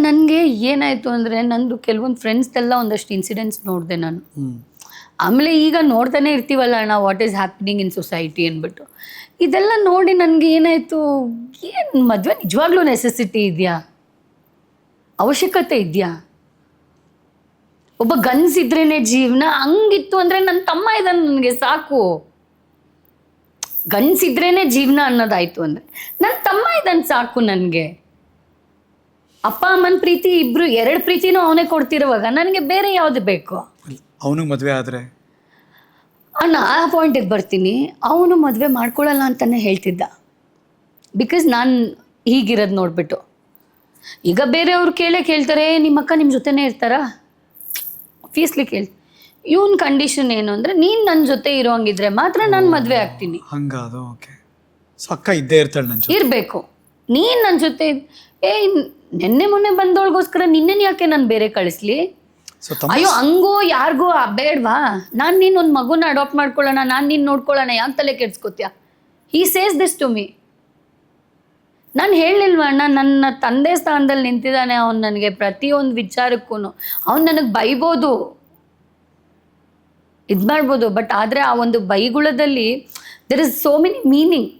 ನನಗೆ ಏನಾಯಿತು ಅಂದರೆ ನಂದು ಕೆಲವೊಂದು ಫ್ರೆಂಡ್ಸ್ದೆಲ್ಲ ಒಂದಷ್ಟು ಇನ್ಸಿಡೆಂಟ್ಸ್ ನೋಡಿದೆ ನಾನು. ಆಮೇಲೆ ಈಗ ನೋಡ್ತಾನೆ ಇರ್ತೀವಲ್ಲ ಅಣ್ಣ, what is happening in society ಅಂದ್ಬಿಟ್ಟು. ಇದೆಲ್ಲ ನೋಡಿ ನನಗೆ ಏನಾಯಿತು, ಏನು ಮದುವೆ ನಿಜವಾಗ್ಲೂ ನೆಸೆಸಿಟಿ ಇದೆಯಾ, ಅವಶ್ಯಕತೆ ಇದೆಯಾ? ಒಬ್ಬ ಗಂಡಸಿದ್ರೇನೆ ಜೀವನ ಹಂಗಿತ್ತು ಅಂದರೆ ನನ್ನ ತಮ್ಮ ಇದ್ದಾನೆ, ನನಗೆ ಸಾಕು. ಗಂಡಸಿದ್ರೇನೆ ಜೀವನ ಅನ್ನೋದಾಯ್ತು ಅಂದರೆ ನನ್ನ ತಮ್ಮ ಇದ್ದಾನೆ ಸಾಕು ನನಗೆ. ಅಪ್ಪ ಅಮ್ಮನ ಪ್ರೀತಿ ಇಬ್ರು ಎರಡು ಪ್ರೀತಿನೂ ಅವನೇ ಕೊಡ್ತಿರುವಾಗ ನನಗೆ ಬೇರೆ ಯಾವ್ದು ಬೇಕು? ಅವನಿಗೆ ಮದುವೆ ಆದರೆ ಅಣ್ಣ ಆ ಪಾಯಿಂಟಿಗೆ ಬರ್ತೀನಿ. ಅವನು ಮದುವೆ ಮಾಡ್ಕೊಳ್ಳಲ್ಲ ಅಂತಲೇ ಹೇಳ್ತಿದ್ದ, ಬಿಕಾಸ್ ನಾನು ಹೀಗಿರೋದು ನೋಡ್ಬಿಟ್ಟು. ಈಗ ಬೇರೆಯವ್ರು ಕೇಳ್ತಾರೆ, ನಿಮ್ಮ ಅಕ್ಕ ನಿಮ್ಮ ಜೊತೆನೇ ಇರ್ತಾರಾ? ಆಬ್ವಿಯಸ್ಲಿ ಕೇಳಿ. ಇವನ್ ಕಂಡೀಷನ್ ಏನು ಅಂದರೆ, ನೀನು ನನ್ನ ಜೊತೆ ಇರೋಂಗಿದ್ರೆ ಮಾತ್ರ ನಾನು ಮದುವೆ ಆಗ್ತೀನಿ. ಹಂಗಾದು ಓಕೆ. ಸೊ ಅಕ್ಕ ಇದ್ದೇ ಇರ್ತಾಳೆ ನನ್ನ ಜೊತೆ, ಇರಬೇಕು. ನೀನು ನನ್ನ ಜೊತೆ ನೆನ್ನೆ ಮೊನ್ನೆ ಬಂದವಳಿಗೋಸ್ಕರ ನಿನ್ನೇನು ಯಾಕೆ ನಾನು ಬೇರೆ ಕಳಿಸ್ಲಿ? ಸೊ ಅಯ್ಯೋ ಹಂಗೋ ಯಾರಿಗೋ ಬೇಡವಾ? ನಾನು ನೀನು ಒಂದು ಮಗುನ ಅಡಾಪ್ಟ್ ಮಾಡ್ಕೊಳ್ಳೋಣ, ನಾನು ನೀನು ನೋಡ್ಕೊಳ್ಳೋಣ, ಯಾಕೆ ತಲೆ ಕೆಡ್ಸ್ಕೊತೀಯ? He says this to me. ನಾನು ಹೇಳಿಲ್ವ ಅಣ್ಣ, ನನ್ನ ತಂದೆ ಸ್ಥಾನದಲ್ಲಿ ನಿಂತಿದ್ದಾನೆ ಅವ್ನು ನನಗೆ. ಪ್ರತಿಯೊಂದು ವಿಚಾರಕ್ಕೂ ಅವ್ನು ನನಗೆ ಬೈಬೋದು, ಇದು ಮಾಡ್ಬೋದು, ಬಟ್ ಆದರೆ ಆ ಒಂದು ಬೈಗುಳದಲ್ಲಿ there is so many meaning.